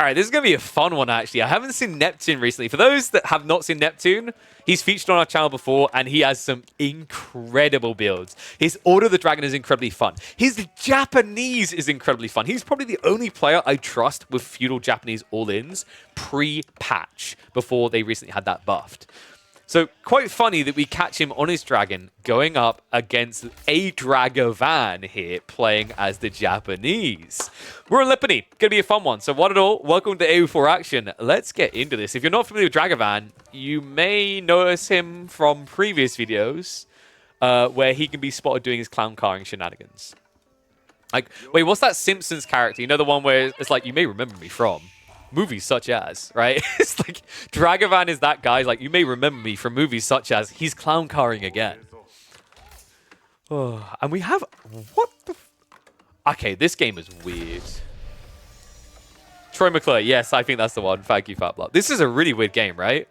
All right, this is going to be a fun one, actually. I haven't seen Neptune recently. For those that have not seen Neptune, he's featured on our channel before, and he has some incredible builds. His Order of the Dragon is incredibly fun. His Japanese is incredibly fun. He's probably the only player I trust with feudal Japanese all-ins pre-patch, before they recently had that buffed. So, quite funny that we catch him on his dragon going up against a Dragavan here, playing as the Japanese. We're on Lipany. Gonna be a fun one. So, one and all, welcome to AU4 Action. Let's get into this. If you're not familiar with Dragavan, you may notice him from previous videos where he can be spotted doing his clown carring shenanigans. Like, wait, what's that Simpsons character? You know, the one where it's like, you may remember me from movies such as, right? It's like Dragavan is that guy. Like, you may remember me from movies such as he's clown carring again. Oh, and we have what the? Okay, this game is weird. Troy McClure, yes, I think that's the one. Thank you, Fatblood. This is a really weird game, right?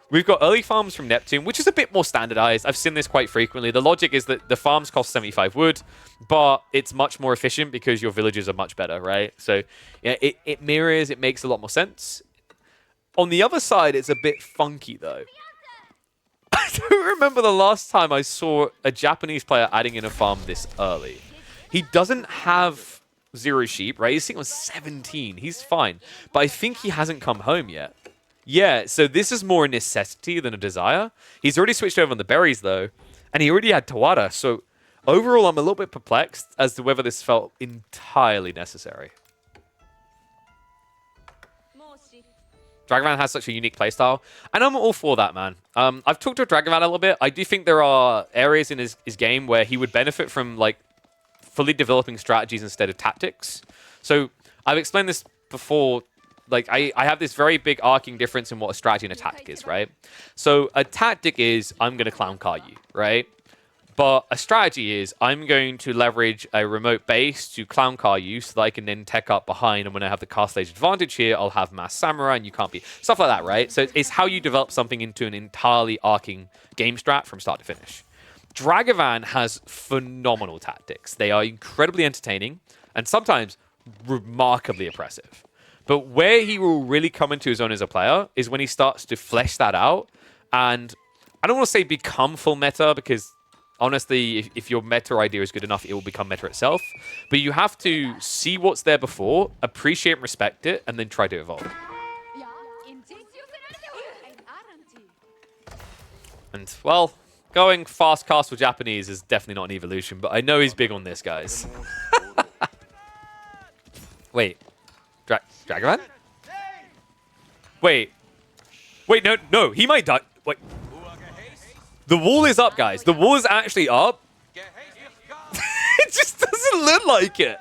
We've got early farms from Neptune, which is a bit more standardized. I've seen this quite frequently. The logic is that the farms cost 75 wood, but it's much more efficient because your villages are much better, right? So yeah, it mirrors, it makes a lot more sense. On the other side, it's a bit funky, though. I don't remember the last time I saw a Japanese player adding in a farm this early. He doesn't have 0 sheep, right? He's sitting on 17. He's fine. But I think he hasn't come home yet. Yeah, so this is more a necessity than a desire. He's already switched over on the berries, though, and he already had Tawada. So overall, I'm a little bit perplexed as to whether this felt entirely necessary. Dragavan has such a unique playstyle, and I'm all for that, man. I've talked to Dragavan a little bit. I do think there are areas in his game where he would benefit from, like, fully developing strategies instead of tactics. So I've explained this before. Like, I have this very big arcing difference in what a strategy and a tactic is, right? So a tactic is, I'm going to clown car you, right? But a strategy is, I'm going to leverage a remote base to clown car you so that I can then tech up behind, and when I have the cast stage advantage here, I'll have mass samurai and you can't be... Stuff like that, right? So it's how you develop something into an entirely arcing game strat from start to finish. Dragavan has phenomenal tactics. They are incredibly entertaining and sometimes remarkably oppressive. But where he will really come into his own as a player is when he starts to flesh that out. And I don't want to say become full meta, because honestly, if your meta idea is good enough, it will become meta itself. But you have to see what's there before, appreciate and respect it, and then try to evolve. And, well, going fast castle Japanese is definitely not an evolution, but I know he's big on this, guys. Wait. Dragavan? Wait, no, he might die. Wait. The wall is up, guys. The wall is actually up. It just doesn't look like it.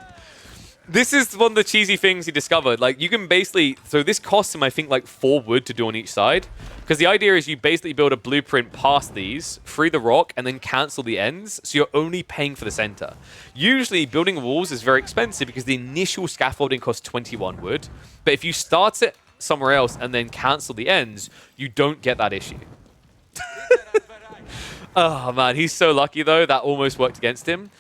This is one of the cheesy things he discovered. Like, you can basically... So this costs him, I think, like 4 wood to do on each side. Because the idea is you basically build a blueprint past these, free the rock, and then cancel the ends. So you're only paying for the center. Usually, building walls is very expensive because the initial scaffolding costs 21 wood. But if you start it somewhere else and then cancel the ends, you don't get that issue. Oh, man. He's so lucky, though. That almost worked against him.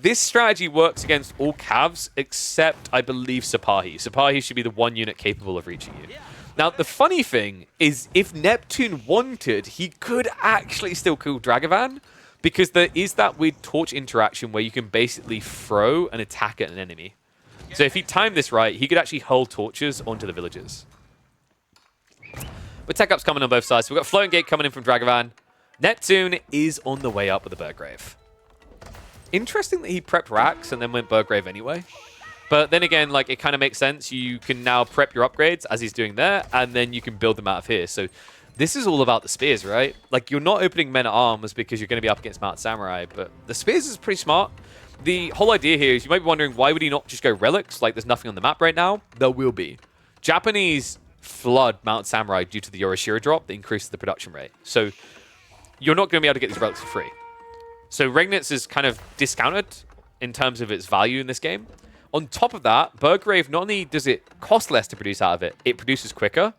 This strategy works against all Cavs except, I believe, Sipahi. Sipahi should be the one unit capable of reaching you. Now, the funny thing is, if Neptune wanted, he could actually still kill Dragavan, because there is that weird torch interaction where you can basically throw an attack at an enemy. So if he timed this right, he could actually hurl torches onto the villagers. But tech up's coming on both sides. So we've got Floating Gate coming in from Dragavan. Neptune is on the way up with the Burgrave. Interesting that he prepped racks and then went Burgrave anyway. But then again, like, it kind of makes sense. You can now prep your upgrades as he's doing there, and then you can build them out of here. So this is all about the spears, right? Like, you're not opening men at arms because you're going to be up against Mount Samurai, but the spears is pretty smart. The whole idea here is you might be wondering, why would he not just go relics? Like, there's nothing on the map right now. There will be. Japanese flood Mount Samurai due to the Yorishiro drop that increases the production rate. So you're not going to be able to get these relics for free. So Regnitz is kind of discounted in terms of its value in this game. On top of that, Burgrave, not only does it cost less to produce out of it, it produces quicker.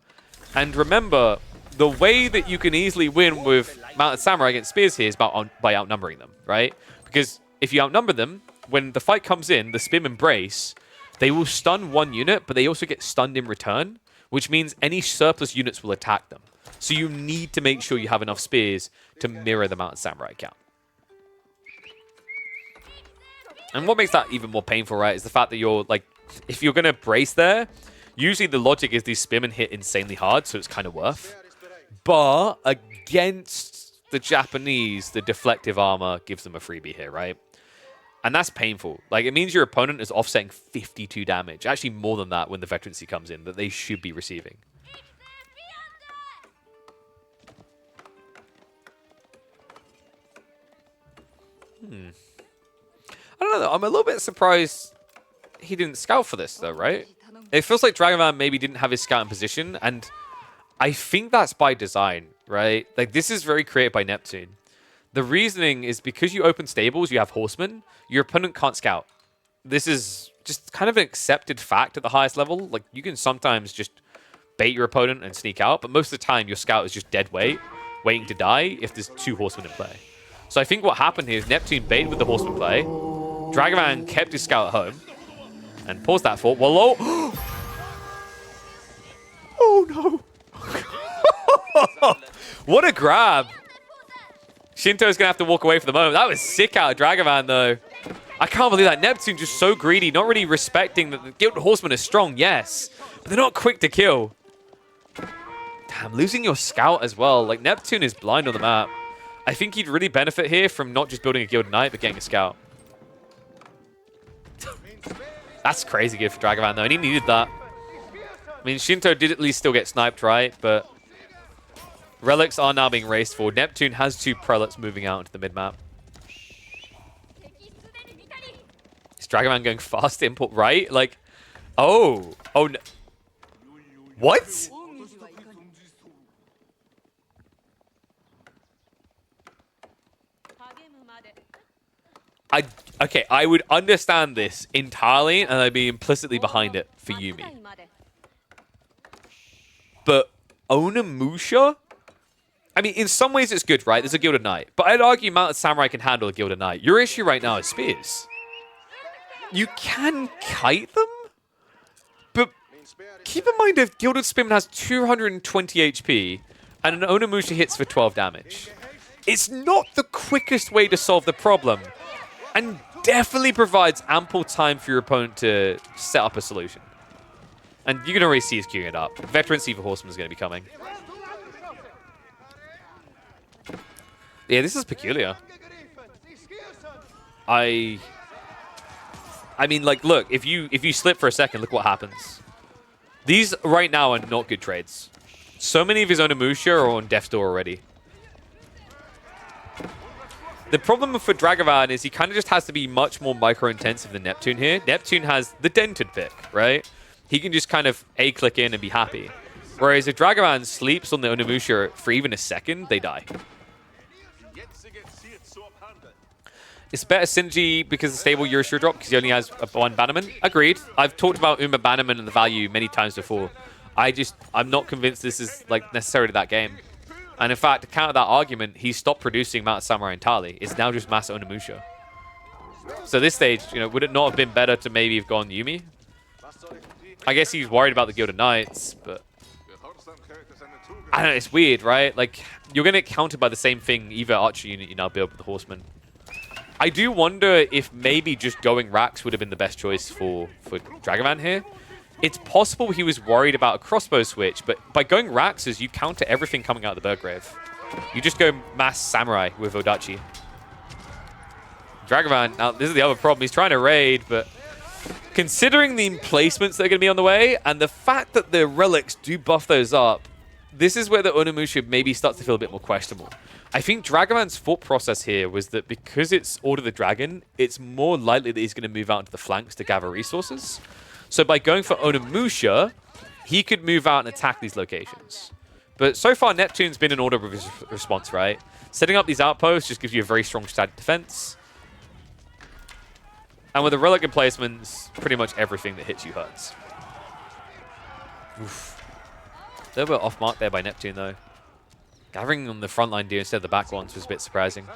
And remember, the way that you can easily win with Mounted Samurai against spears here is by outnumbering them, right? Because if you outnumber them, when the fight comes in, the Spim Embrace, they will stun one unit, but they also get stunned in return, which means any surplus units will attack them. So you need to make sure you have enough spears to mirror the Mounted Samurai count. And what makes that even more painful, right, is the fact that you're, like, if you're going to brace there, usually the logic is these spearmen hit insanely hard, so it's kind of worth. But against the Japanese, the deflective armor gives them a freebie here, right? And that's painful. Like, it means your opponent is offsetting 52 damage. Actually, more than that when the veterancy comes in, that they should be receiving. I don't know, though. I'm a little bit surprised he didn't scout for this, though, right? It feels like Dragoman maybe didn't have his scout in position, and I think that's by design, right? Like, this is very created by Neptune. The reasoning is because you open stables, you have horsemen, your opponent can't scout. This is just kind of an accepted fact at the highest level. Like, you can sometimes just bait your opponent and sneak out, but most of the time your scout is just dead weight, waiting to die if there's 2 horsemen in play. So I think what happened here is Neptune baited with the horseman play, Dragoman kept his scout at home, and paused that fort. Well, oh no. What a grab. Shinto's going to have to walk away for the moment. That was sick out of Dragoman, though. I can't believe that. Neptune just so greedy, not really respecting that the Gilded Horsemen are strong, yes, but they're not quick to kill. Damn, losing your scout as well. Like, Neptune is blind on the map. I think he'd really benefit here from not just building a Gilded Knight, but getting a scout. That's crazy good for Dragoman, though, and he needed that. I mean, Shinto did at least still get sniped, right? But relics are now being raced for. Neptune has 2 prelates moving out into the mid-map. Is Dragoman going fast to import right? Like, oh no. What? Okay, I would understand this entirely, and I'd be implicitly behind it for Yumi. But Onimusha? I mean, in some ways it's good, right? There's a Gilded Knight. But I'd argue Mounted Samurai can handle a Gilded Knight. Your issue right now is spears. You can kite them? But keep in mind if Gilded Spearman has 220 HP, and an Onimusha hits for 12 damage. It's not the quickest way to solve the problem. And definitely provides ample time for your opponent to set up a solution. And you can already see he's queuing it up. Veteran Seaver Horseman is going to be coming. Yeah, this is peculiar. I mean, like, look, if you slip for a second, look what happens. These right now are not good trades. So many of his Onimusha are on death's door already. The problem for Dragoman is he kind of just has to be much more micro-intensive than Neptune here. Neptune has the dented pick, right? He can just kind of A-click in and be happy. Whereas if Dragoman sleeps on the Onimusha for even a second, they die. It's better synergy because of stable Eurosure drop because he only has 1 bannerman. Agreed. I've talked about Uma bannerman and the value many times before. I'm not convinced this is like necessarily that game. And in fact, to counter that argument, he stopped producing Mounted Samurai entirely. It's now just Mass Onimusha. So at this stage, you know, would it not have been better to maybe have gone Yumi? I guess he's worried about the Gilded Knights, but I don't know, it's weird, right? Like, you're going to get countered by the same thing, either archer unit you now build with the Horsemen. I do wonder if maybe just going Rax would have been the best choice for Dragoman here. It's possible he was worried about a crossbow switch, but by going Raxes, you counter everything coming out of the Burgrave. You just go Mass Samurai with Odachi. Dragoman, now this is the other problem. He's trying to raid, but considering the emplacements that are going to be on the way, and the fact that the relics do buff those up, this is where the Onimusha maybe starts to feel a bit more questionable. I think Dragoman's thought process here was that because it's Order of the Dragon, it's more likely that he's going to move out into the flanks to gather resources. So by going for Onimusha, he could move out and attack these locations. But so far, Neptune's been in order of his response, right? Setting up these outposts just gives you a very strong static defense. And with the relic emplacements, pretty much everything that hits you hurts. Oof. A little bit off mark there by Neptune, though. Gathering on the front line deer instead of the back ones was a bit surprising.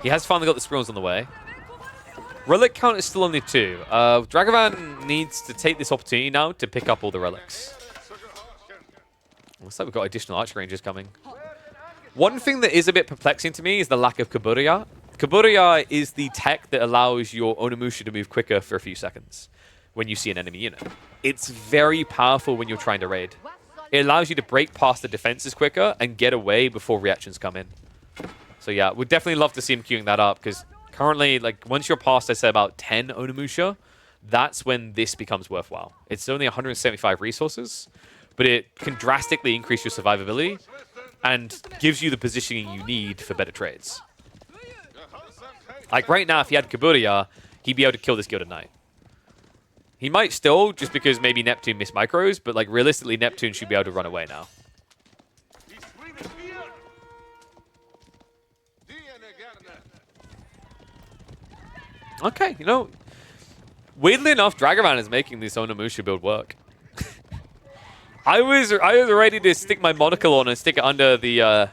He has finally got the squirrels on the way. Relic count is still only 2. Dragavan needs to take this opportunity now to pick up all the relics. Looks like we've got additional archer rangers coming. One thing that is a bit perplexing to me is the lack of Kaburia. Kaburia is the tech that allows your Onimusha to move quicker for a few seconds when you see an enemy unit. It's very powerful when you're trying to raid. It allows you to break past the defenses quicker and get away before reactions come in. So yeah, we'd definitely love to see him queuing that up, because currently, like, once you're past, I say, about 10 Onimusha, that's when this becomes worthwhile. It's only 175 resources, but it can drastically increase your survivability and gives you the positioning you need for better trades. Like right now, if he had Kaburia, he'd be able to kill this guild at night. He might still, just because maybe Neptune missed micros, but like realistically, Neptune should be able to run away now. Okay, you know, weirdly enough, Dragavan is making this Onimusha build work. I was ready to stick my monocle on and stick it under the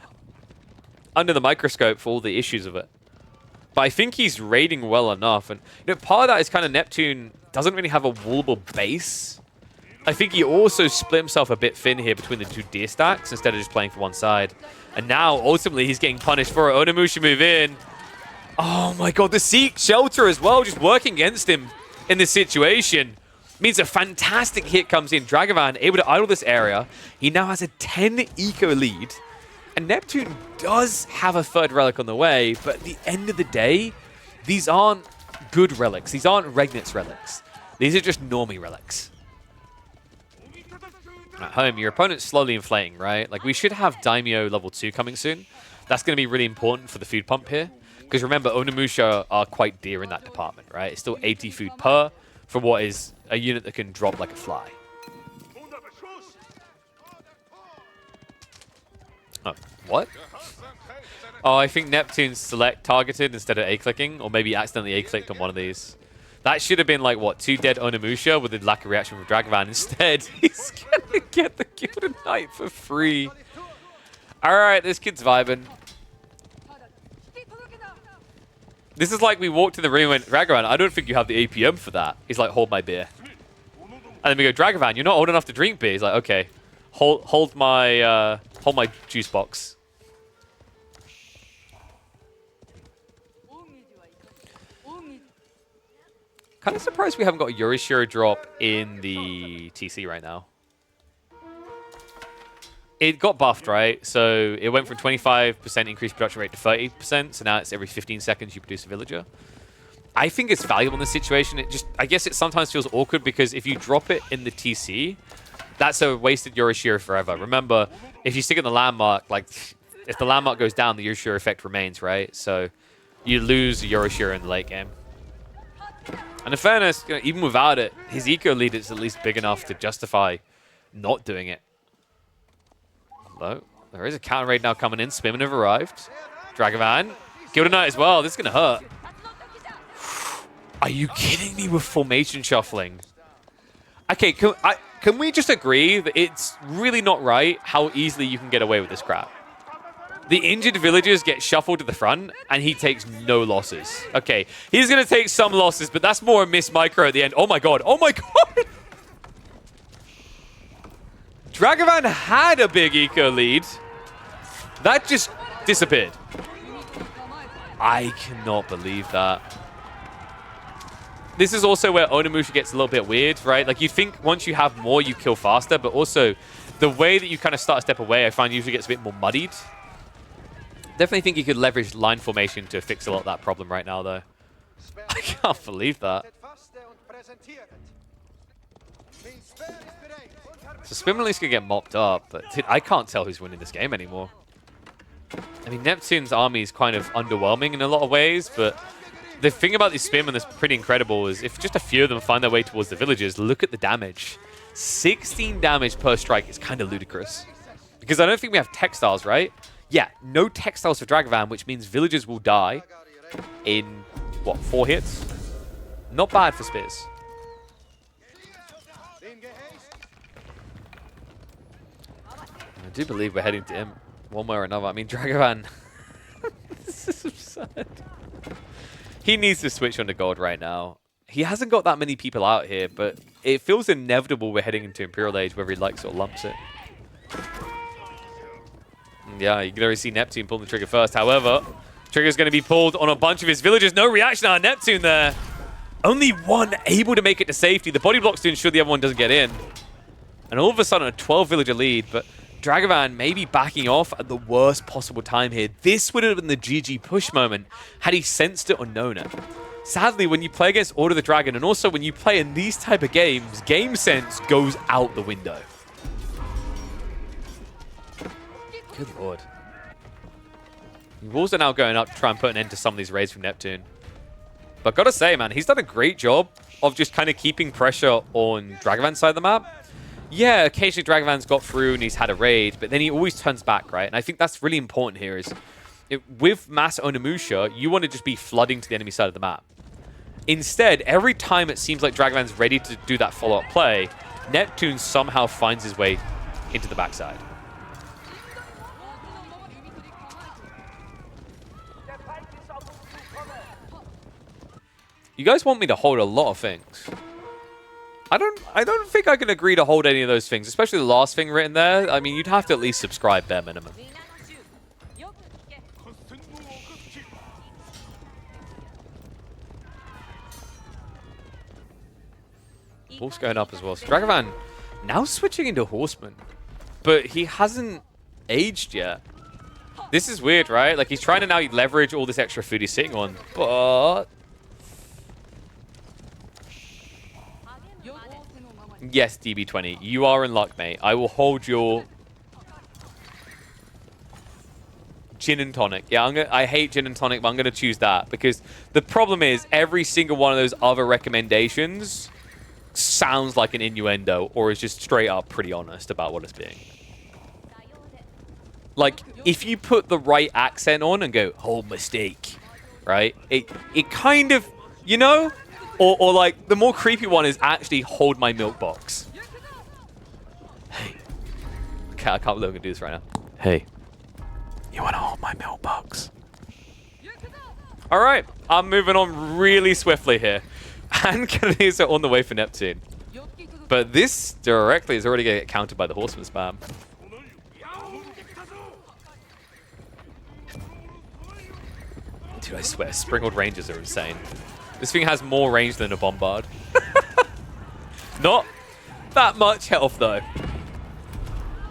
microscope for all the issues of it. But I think he's raiding well enough, and you know, part of that is kind of Neptune doesn't really have a wallable base. I think he also split himself a bit thin here between the 2 deer stacks instead of just playing for one side. And now, ultimately, he's getting punished for it. Onimusha move in. Oh my god, the Seek Shelter as well, just working against him in this situation. Means a fantastic hit comes in. Dragavan able to idle this area. He now has a 10 eco lead. And Neptune does have a 3rd relic on the way, but at the end of the day, these aren't good relics. These aren't Regnit's relics. These are just normie relics. At home, your opponent's slowly inflating, right? Like, we should have Daimyo level 2 coming soon. That's going to be really important for the food pump here. Because remember, Onimusha are quite dear in that department, right? It's still 80 food per for what is a unit that can drop like a fly. Oh, what? Oh, I think Neptune's select targeted instead of A-clicking, or maybe accidentally A-clicked on one of these. That should have been like, what, 2 dead Onimusha with a lack of reaction from Dragavan. Instead, he's gonna get the Gilded Knight for free. Alright, this kid's vibing. This is like we walked in the room and went, Dragavan, I don't think you have the APM for that. He's like, hold my beer. And then we go, Dragavan, you're not old enough to drink beer. He's like, okay, hold my juice box. Kind of surprised we haven't got a Yorishiro drop in the TC right now. It got buffed, right? So it went from 25% increased production rate to 30%. So now it's every 15 seconds you produce a villager. I think it's valuable in this situation. I guess it sometimes feels awkward because if you drop it in the TC, that's a wasted Yorishiro forever. Remember, if you stick it in the landmark, like if the landmark goes down, the Yorishiro effect remains, right? So you lose Yorishiro in the late game. And in fairness, you know, even without it, his eco lead is at least big enough to justify not doing it. Although, there is a counter raid now coming in. Spimmin have arrived. Dragavan. Gilded Knight as well. This is going to hurt. Are you kidding me with formation shuffling? Okay, can we just agree that it's really not right how easily you can get away with this crap? The injured villagers get shuffled to the front, and he takes no losses. Okay, he's going to take some losses, but that's more a miss micro at the end. Oh my god. Oh my god. Dragavan had a big eco lead. That just disappeared. I cannot believe that. This is also where Onimusha gets a little bit weird, right? Like, you think once you have more, you kill faster, but also the way that you kind of start a step away, I find usually gets a bit more muddied. Definitely think you could leverage line formation to fix a lot of that problem right now, though. I can't believe that. So Spim at least can get mopped up, but dude, I can't tell who's winning this game anymore. I mean, Neptune's army is kind of underwhelming in a lot of ways, but the thing about this Spim that's pretty incredible is if just a few of them find their way towards the villagers, look at the damage. 16 damage per strike is kind of ludicrous. Because I don't think we have textiles, right? Yeah, no textiles for Dragavan, which means villagers will die in, what, 4 hits? Not bad for Spears. I do believe we're heading to him one way or another. I mean, Dragavan... This is absurd. He needs to switch onto gold right now. He hasn't got that many people out here, but it feels inevitable we're heading into Imperial Age, whether he likes it or lumps it. Yeah, you can already see Neptune pull the trigger first. However, trigger's going to be pulled on a bunch of his villagers. No reaction on Neptune there. Only one able to make it to safety. The body blocks to ensure the other one doesn't get in. And all of a sudden, a 12-villager lead, but Dragavan may be backing off at the worst possible time here. This would have been the GG push moment had he sensed it or known it. Sadly, when you play against Order of the Dragon, and also when you play in these type of games, game sense goes out the window. Good lord. Walls are now going up to try and put an end to some of these raids from Neptune. But gotta say, man, he's done a great job of just kind of keeping pressure on Dragavan's side of the map. Yeah, occasionally Dragavan's got through and he's had a raid, but then he always turns back, right? And I think that's really important here is, with Mass Onimusha, you want to just be flooding to the enemy side of the map. Instead, every time it seems like Dragavan's ready to do that follow-up play, Neptune somehow finds his way into the backside. You guys want me to hold a lot of things. I don't think I can agree to hold any of those things, especially the last thing written there. I mean, you'd have to at least subscribe bare minimum. Wolf's going up as well. So Dragavan now switching into Horseman, but he hasn't aged yet. This is weird, right? Like, he's trying to now leverage all this extra food he's sitting on, but... Yes, DB20, you are in luck, mate. I will hold your gin and tonic. Yeah, I hate gin and tonic, but I'm going to choose that because the problem is every single one of those other recommendations sounds like an innuendo or is just straight up pretty honest about what it's being. Like, if you put the right accent on and go, "Oh, mistake," right? It kind of, you know? Or like, the more creepy one is actually hold my milk box. Hey. Okay, I can't believe I'm going to do this right now. Hey. You want to hold my milk box? Alright, I'm moving on really swiftly here. And Canadians are on the way for Neptune. But this directly is already going to get countered by the Horseman spam. Dude, I swear, Springled Rangers are insane. This thing has more range than a Bombard. Not that much health, though.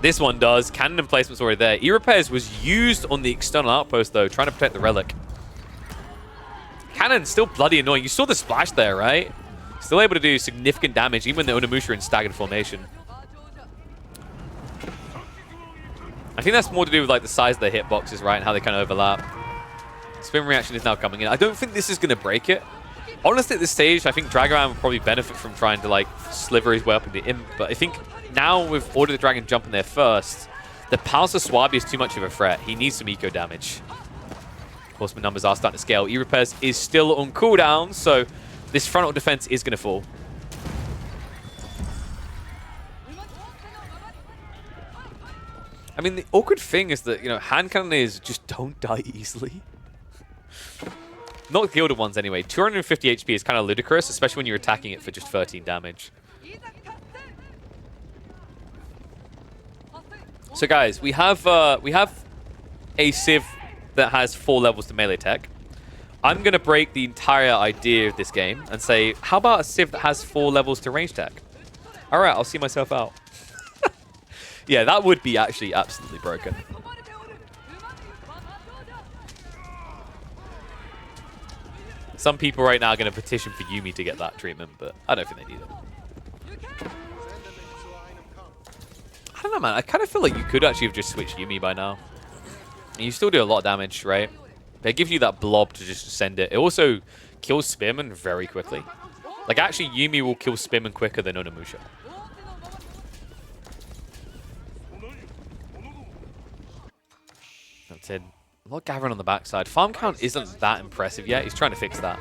This one does. Cannon emplacement's already there. E-Repairs was used on the external outpost, though, trying to protect the Relic. Cannon's still bloody annoying. You saw the splash there, right? Still able to do significant damage, even when the Onimusha are in staggered formation. I think that's more to do with like the size of the hitboxes, right, and how they kind of overlap. Spin reaction is now coming in. I don't think this is going to break it. Honestly, at this stage, I think Dragavan would probably benefit from trying to like sliver his way up into Imp, but I think now with Order of the Dragon jumping there first, the Pulse of Swabi is too much of a threat. He needs some eco damage. Horseman numbers are starting to scale. E-Repairs is still on cooldown, so this frontal defense is going to fall. I mean, the awkward thing is that, you know, hand cannoneers just don't die easily. Not gilded ones anyway. 250 HP is kind of ludicrous, especially when you're attacking it for just 13 damage. So guys, we have a Civ that has 4 levels to melee tech. I'm going to break the entire idea of this game and say, how about a Civ that has 4 levels to range tech? Alright, I'll see myself out. Yeah, that would be actually absolutely broken. Some people right now are going to petition for Yumi to get that treatment, but I don't think they need it. I don't know, man. I kind of feel like you could actually have just switched Yumi by now. And you still do a lot of damage, right? They give you that blob to just send it. It also kills Spearman very quickly. Like, actually, Yumi will kill Spearman quicker than Onimusha. That's it. A lot gathering on the backside. Farm count isn't that impressive yet. He's trying to fix that.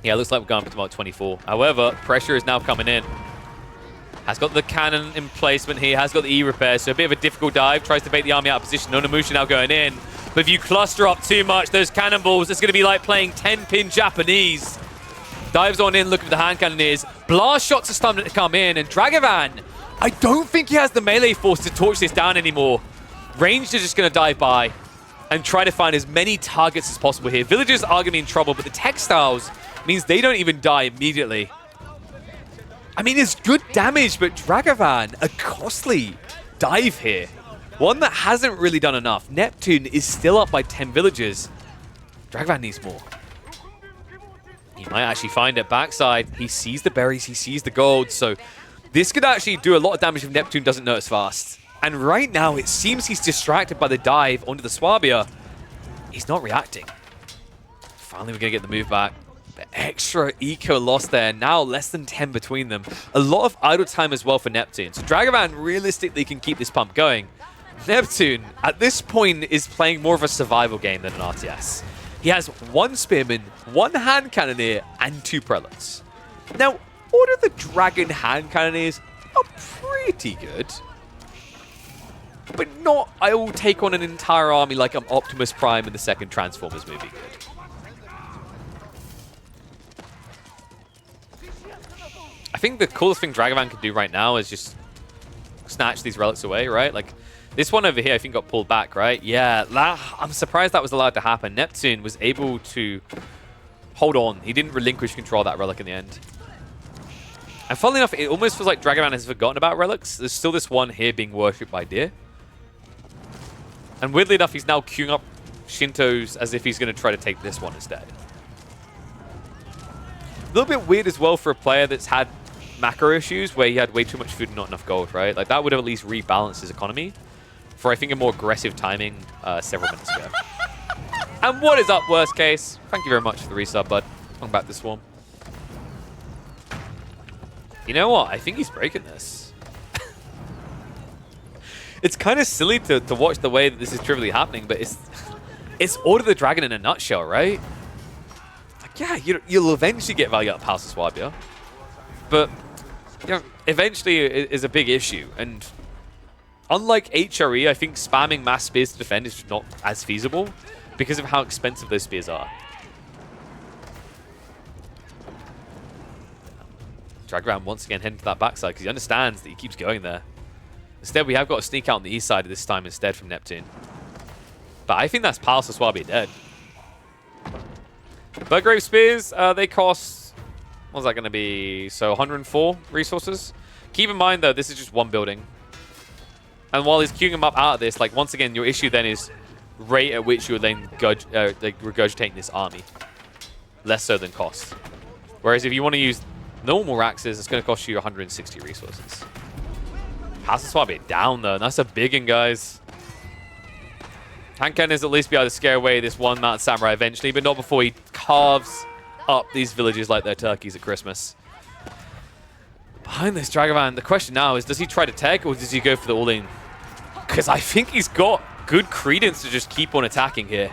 Yeah, it looks like we're going up to about 24. However, pressure is now coming in. Has got the cannon in placement here. Has got the E-Repair, so a bit of a difficult dive. Tries to bait the army out of position. Onimusha now going in. But if you cluster up too much, those cannonballs, it's going to be like playing 10-pin Japanese. Dives on in, looking for the hand cannoneers. Blast shots are starting to come in, and Dragavan, I don't think he has the melee force to torch this down anymore. Ranged is just going to dive by and try to find as many targets as possible here. Villagers are going to be in trouble, but the textiles means they don't even die immediately. I mean, it's good damage, but Dragavan, a costly dive here. One that hasn't really done enough. Neptune is still up by 10 villagers. Dragavan needs more. He might actually find it backside. He sees the berries, he sees the gold, so this could actually do a lot of damage if Neptune doesn't notice fast. And right now, it seems he's distracted by the dive onto the Swabia. He's not reacting. Finally, we're going to get the move back. The extra eco loss there. Now less than 10 between them. A lot of idle time as well for Neptune. So Dragavan realistically can keep this pump going. Neptune, at this point, is playing more of a survival game than an RTS. He has 1 Spearman, 1 Hand Cannoneer, and 2 Prelates. Now, Order the Dragon Hand Cannoneers are pretty good. But not, I will take on an entire army like I'm Optimus Prime in the second Transformers movie good. I think the coolest thing Dragavan can do right now is just snatch these relics away, right? Like, this one over here I think got pulled back, right? Yeah, I'm surprised that was allowed to happen. Neptune was able to hold on. He didn't relinquish control of that relic in the end. And funnily enough, it almost feels like Dragavan has forgotten about relics. There's still this one here being worshipped by deer. And weirdly enough, he's now queuing up Shintos as if he's going to try to take this one instead. A little bit weird as well for a player that's had macro issues where he had way too much food and not enough gold, right? Like, that would have at least rebalanced his economy for, I think, a more aggressive timing several minutes ago. And what is up, worst case? Thank you very much for the resub, bud. Welcome back to Swarm. You know what? I think he's breaking this. It's kind of silly to watch the way that this is trivially happening, but it's Order the Dragon in a nutshell, right? Like, yeah, you'll eventually get value out of House of Swabia, but you know, eventually it is a big issue. And unlike HRE, I think spamming mass spears to defend is just not as feasible because of how expensive those spears are. Dragavan once again heading to that backside because he understands that he keeps going there. Instead, we have got to sneak out on the east side this time instead from Neptune. But I think that's Palace of Swabia dead. Burgrave Spears, they cost... What's that going to be? So 104 resources. Keep in mind, though, this is just one building. And while he's queuing them up out of this, like, once again, your issue then is rate at which you're then regurgitating this army. Less so than cost. Whereas if you want to use normal Raxes, it's going to cost you 160 resources. House of Swabia down, though. That's a big one, guys. Hand Cannons at least be able to scare away this one Mountain Samurai eventually, but not before he carves up these villages like they're turkeys at Christmas. Behind this Dragavan, the question now is, does he try to tech or does he go for the all-in? Because I think he's got good credence to just keep on attacking here.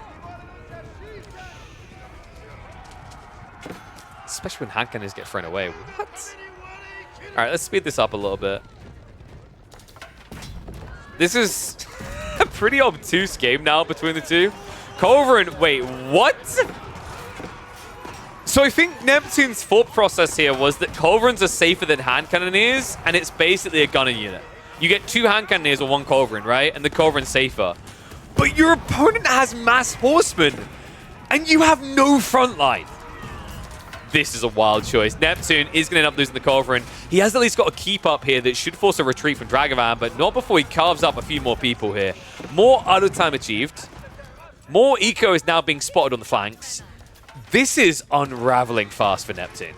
Especially when hand cannons get thrown away. What? Alright, let's speed this up a little bit. This is a pretty obtuse game now between the two. Culverin, wait, what? So I think Neptune's thought process here was that Culverins are safer than hand cannoneers, and it's basically a gunner unit. You get 2 hand cannoneers or 1 Culverin, right? And the Culverin's safer. But your opponent has mass horsemen, and you have no front line. This is a wild choice. Neptune is going to end up losing the Culverin. He has at least got a keep up here that should force a retreat from Dragavan, but not before he carves up a few more people here. More idle time achieved. More eco is now being spotted on the flanks. This is unraveling fast for Neptune.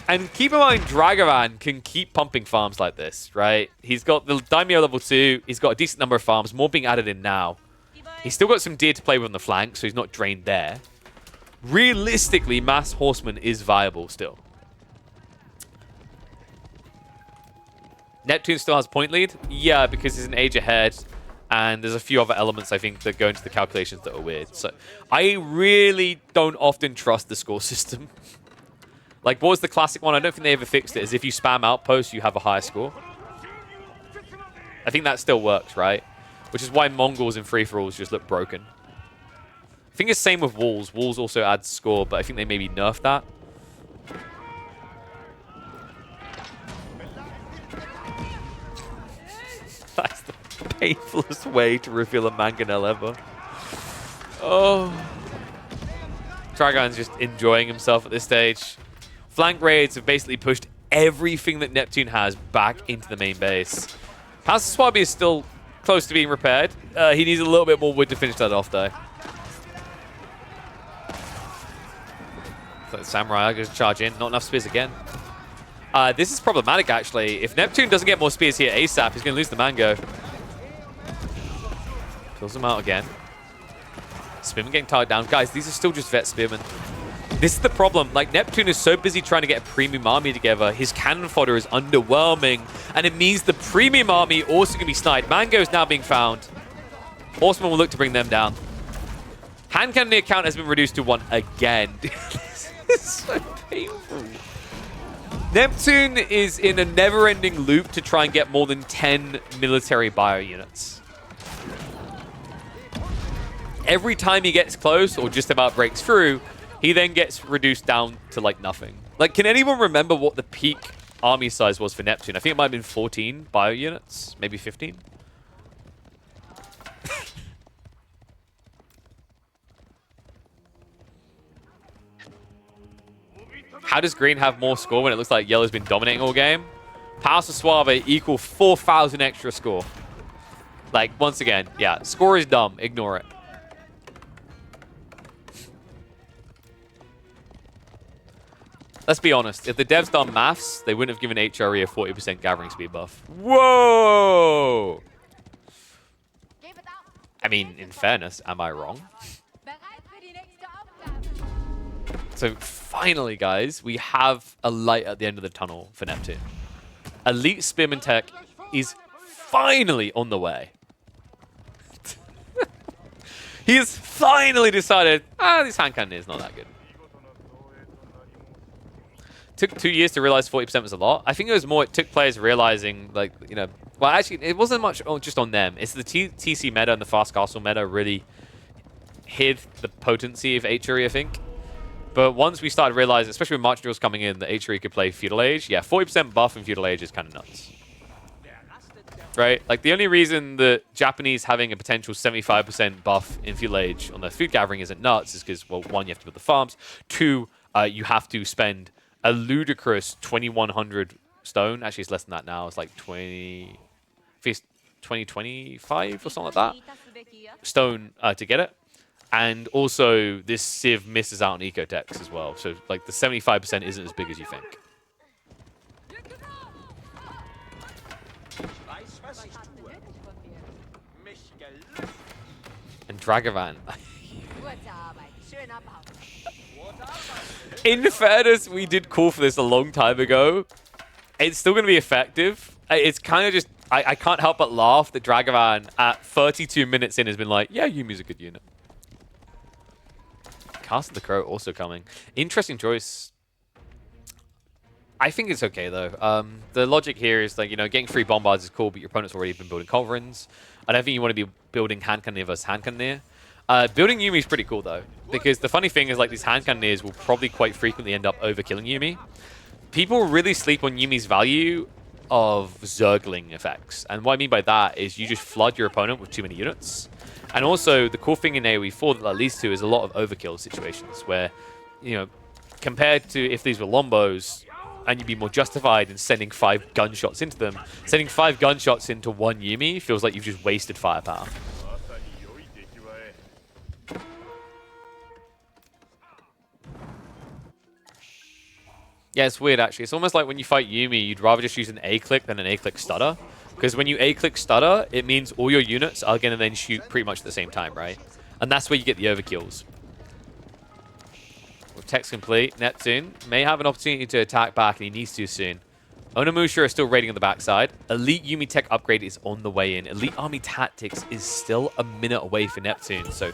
And keep in mind, Dragavan can keep pumping farms like this, right? He's got the Daimyo level 2. He's got a decent number of farms, more being added in now. He's still got some deer to play with on the flank, so he's not drained there. Realistically, mass horseman is viable still. Neptune still has point lead? Yeah, because he's an age ahead, and there's a few other elements, I think, that go into the calculations that are weird. So I really don't often trust the score system. Like, what was the classic one? I don't think they ever fixed it. Is if you spam outposts, you have a higher score. I think that still works, right? which is why Mongols in free-for-alls just look broken. I think it's same with walls. Walls also adds score, but I think they maybe nerfed that. That's the painfulest way to reveal a mangonel ever. Oh. Dragon's just enjoying himself at this stage. Flank raids have basically pushed everything that Neptune has back into the main base. House of Swabi is still close to being repaired. He needs a little bit more wood to finish that off, though. Samurai goes to charge in. Not enough spears again. This is problematic, actually. If Neptune doesn't get more spears here ASAP, he's going to lose the Mango. Kills him out again. Spearman getting tied down. Guys, these are still just vet spearmen. This is the problem. Like, Neptune is so busy trying to get a premium army together. His cannon fodder is underwhelming. And it means the premium army also going to be sniped. Mango is now being found. Horseman will look to bring them down. Hand cannon count has been reduced to 1 again. This is so painful. Neptune is in a never-ending loop to try and get more than 10 military bio units. Every time he gets close or just about breaks through, he then gets reduced down to like nothing. Like, can anyone remember what the peak army size was for Neptune? I think it might have been 14 bio units, maybe 15. How does green have more score when it looks like yellow's been dominating all game? House of Suave equal 4,000 extra score. Like, once again, yeah, score is dumb. Ignore it. Let's be honest. If the devs done maths, they wouldn't have given HRE a 40% gathering speed buff. Whoa! I mean, in fairness, am I wrong? So finally, guys, we have a light at the end of the tunnel for Neptune. Elite Spearman Tech is finally on the way. He has finally decided, this hand cannon is not that good. Took 2 years to realize 40% was a lot. I think it was more, it took players realizing, like, you know, well, actually, it wasn't much just on them. It's the TC meta and the fast castle meta really hid the potency of HRE, I think. But once we started realizing, especially with March Drills coming in, that HRE could play Feudal Age, yeah, 40% buff in Feudal Age is kind of nuts. Right? Like, the only reason that Japanese having a potential 75% buff in Feudal Age on their food gathering isn't nuts is because, well, 1, you have to build the farms. 2, you have to spend a ludicrous 2,100 stone. Actually, it's less than that now. It's like 2025 or something like that. Stone to get it. And also, this Civ misses out on Ecotechs as well. So, like, the 75% isn't as big as you think. And Dragavan. In fairness, we did call for this a long time ago. It's still going to be effective. It's kind of just... I can't help but laugh that Dragavan, at 32 minutes in, has been like, yeah, Yumi's a good unit. Cast of the Crow also coming. Interesting choice. I think it's okay, though. The logic here is, like, you know, getting 3 bombards is cool, but your opponent's already been building culverins. I don't think you want to be building hand cannoneer versus hand cannoneer. Building Yumi is pretty cool, though, because the funny thing is, like, these hand cannoneers will probably quite frequently end up overkilling Yumi. People really sleep on Yumi's value of zergling effects. And what I mean by that is you just flood your opponent with too many units. And also, the cool thing in AoE 4 that leads to is a lot of overkill situations where, you know, compared to if these were Lombos, and you'd be more justified in sending 5 gunshots into them, sending 5 gunshots into 1 Yumi feels like you've just wasted firepower. Yeah, it's weird, actually. It's almost like when you fight Yumi, you'd rather just use an A-click than an A-click stutter. Because when you A-click stutter, it means all your units are going to then shoot pretty much at the same time, right? And that's where you get the overkills. With text complete, Neptune may have an opportunity to attack back, and he needs to soon. Onimusha are still raiding on the backside. Elite Yumi tech upgrade is on the way in. Elite Army Tactics is still a minute away for Neptune, so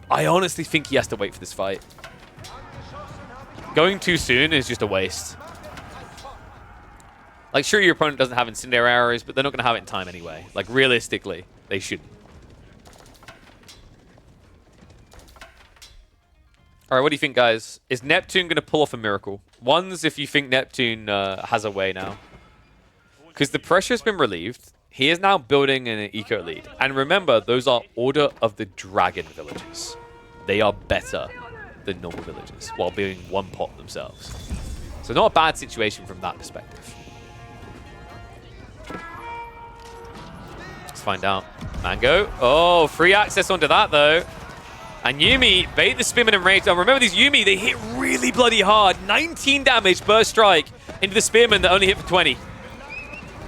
I honestly think he has to wait for this fight. Going too soon is just a waste. Like, sure, your opponent doesn't have incendiary arrows, but they're not going to have it in time anyway. Like, realistically. They shouldn't. All right, what do you think, guys? Is Neptune going to pull off a miracle? One's if you think Neptune has a way now. Because the pressure's been relieved. He is now building an eco lead. And remember, those are Order of the Dragon villages. They are better than normal villages while being one pot themselves. So not a bad situation from that perspective. Let's find out. Mango. Oh, free access onto that, though. And Yumi bait the Spearman and Rage. Now remember these Yumi, they hit really bloody hard. 19 damage burst strike into the Spearman that only hit for 20.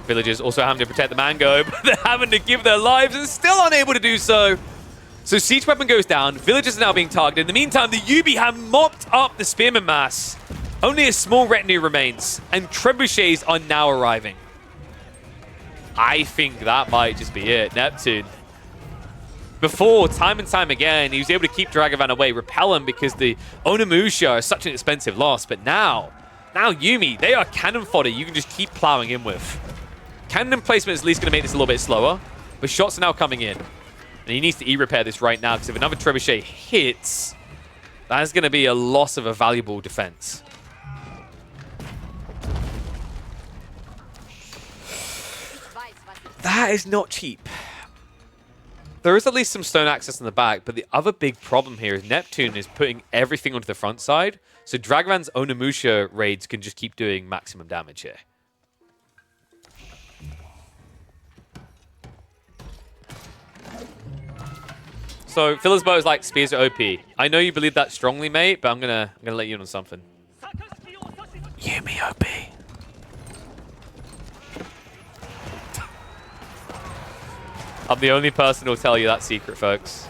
Villagers also having to protect the Mango, but they're having to give their lives and still unable to do so. So Siege Weapon goes down. Villagers are now being targeted. In the meantime, the Yumi have mopped up the Spearman mass. Only a small retinue remains, and trebuchets are now arriving. I think that might just be it. Neptune. Before, time and time again, he was able to keep Dragavan away, repel him because the Onimusha is such an expensive loss. But now Yumi, they are cannon fodder you can just keep plowing in with. Cannon placement is at least going to make this a little bit slower, but shots are now coming in. And he needs to E-repair this right now, because if another trebuchet hits, that is going to be a loss of a valuable defense. That is not cheap. There is at least some stone access in the back, but the other big problem here is Neptune is putting everything onto the front side, so Dragavan's Onimusha raids can just keep doing maximum damage here. So Phil's bow is like, spears are OP. I know you believe that strongly, mate, but I'm gonna let you in on something. Yumi OP. I'm the only person who'll tell you that secret, folks.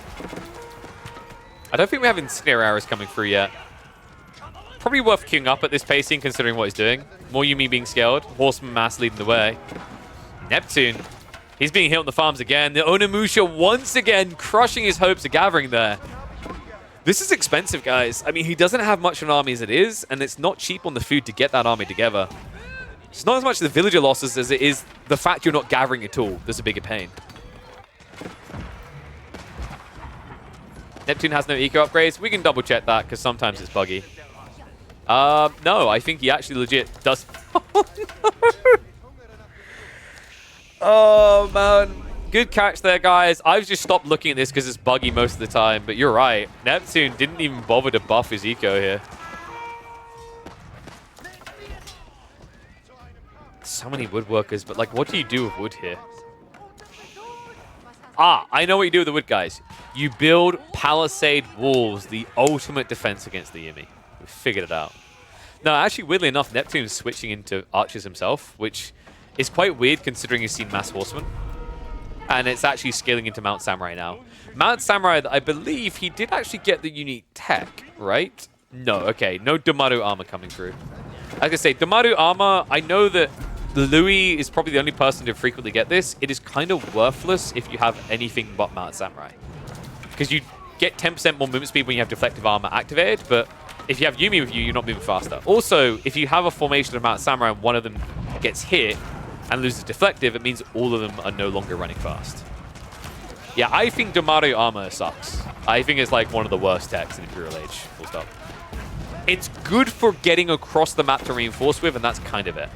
I don't think we have Incendiary arrows coming through yet. Probably worth queuing up at this pacing, considering what he's doing. More Yumi being scaled. Horseman mass leading the way. Neptune. He's being hit on the farms again. The Onimusha once again crushing his hopes of gathering there. This is expensive, guys. I mean, he doesn't have much of an army as it is, and it's not cheap on the food to get that army together. It's not as much the villager losses as it is the fact you're not gathering at all. There's a bigger pain. Neptune has no eco upgrades. We can double check that because sometimes it's buggy. No, I think he actually legit does. Oh, no. Oh, man. Good catch there, guys. I've just stopped looking at this because it's buggy most of the time, but you're right. Neptune didn't even bother to buff his eco here. So many woodworkers, but like, what do you do with wood here? Ah, I know what you do with the wood, guys. You build palisade walls, the ultimate defense against the Yumi. We figured it out. No, actually, weirdly enough, Neptune's switching into archers himself, which is quite weird considering he's seen Mass Horsemen. And it's actually scaling into Mount Samurai now. Mount Samurai, I believe he did actually get the unique tech, right? No, okay. No Domaru armor coming through. Like I say, Domaru armor, I know that Louis is probably the only person to frequently get this. It is kind of worthless if you have anything but Mount Samurai. Because you get 10% more movement speed when you have deflective armor activated, but if you have Yumi with you, you're not moving faster. Also, if you have a formation of Mount Samurai and one of them gets hit and loses deflective, it means all of them are no longer running fast. Yeah, I think Domaru armor sucks. I think it's like one of the worst techs in Imperial Age, full stop. It's good for getting across the map to reinforce with, and that's kind of it.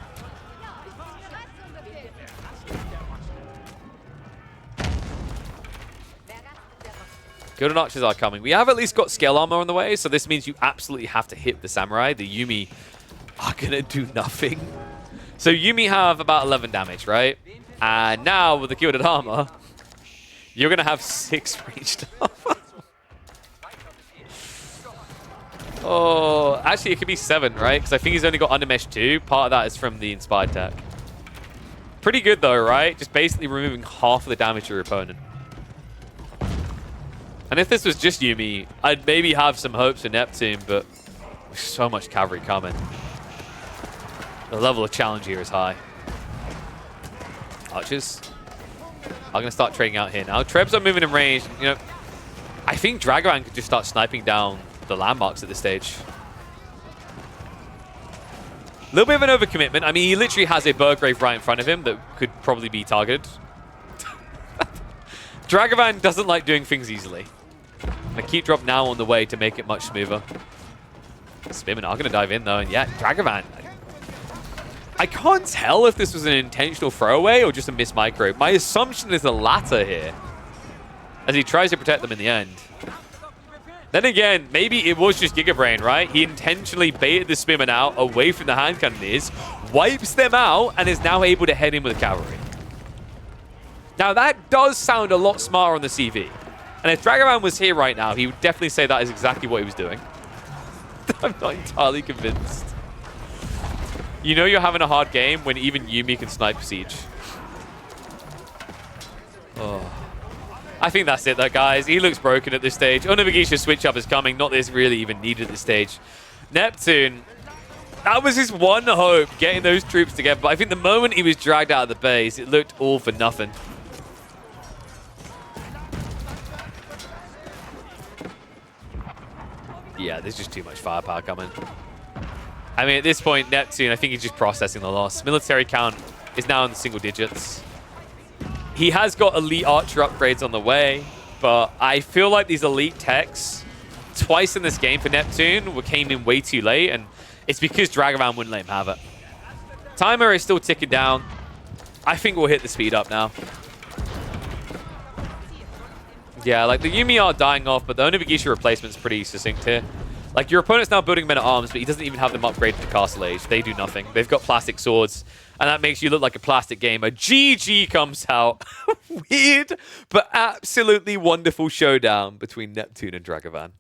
Golden Archers are coming. We have at least got scale armor on the way, so this means you absolutely have to hit the Samurai. The Yumi are going to do nothing. So Yumi have about 11 damage, right? And now with the Gilded Armor, you're going to have 6 ranged armor. Oh, actually it could be 7, right? Because I think he's only got Undermesh 2. Part of that is from the Inspired Tech. Pretty good though, right? Just basically removing half of the damage to your opponent. And if this was just Yumi, I'd maybe have some hopes for Neptune, but with so much cavalry coming, the level of challenge here is high. Archers are going to start trading out here now. Trebs are moving in range. You know, I think Dragavan could just start sniping down the landmarks at this stage. A little bit of an overcommitment. I mean, he literally has a Burgrave right in front of him that could probably be targeted. Dragavan doesn't like doing things easily. A keep drop now on the way to make it much smoother. Spearmen are going to dive in, though. And yeah, Dragavan. I can't tell if this was an intentional throwaway or just a missed micro. My assumption is the latter here, as he tries to protect them in the end. Then again, maybe it was just Giga Brain, right? He intentionally baited the Spearmen out away from the hand cannoneers, wipes them out, and is now able to head in with the cavalry. Now, that does sound a lot smarter on the CV. And if Dragavan was here right now, he would definitely say that is exactly what he was doing. I'm not entirely convinced. You know you're having a hard game when even Yumi can snipe Siege. Oh. I think that's it, though, guys. He looks broken at this stage. Onagigisha's switch up is coming. Not that it's really even needed at this stage. Neptune, that was his one hope, getting those troops together. But I think the moment he was dragged out of the base, it looked all for nothing. Yeah, there's just too much firepower coming. I mean, at this point, Neptune, I think he's just processing the loss. Military count is now in the single digits. He has got elite archer upgrades on the way, but I feel like these elite techs, twice in this game for Neptune, came in way too late, and it's because Dragavan wouldn't let him have it. Timer is still ticking down. I think we'll hit the speed up now. Yeah, like the Yumi are dying off, but the Onagigisha replacement is pretty succinct here. Like, your opponent's now building men at arms, but he doesn't even have them upgraded to Castle Age. They do nothing. They've got plastic swords, and that makes you look like a plastic gamer. GG comes out. Weird, but absolutely wonderful showdown between Neptune and Dragavan.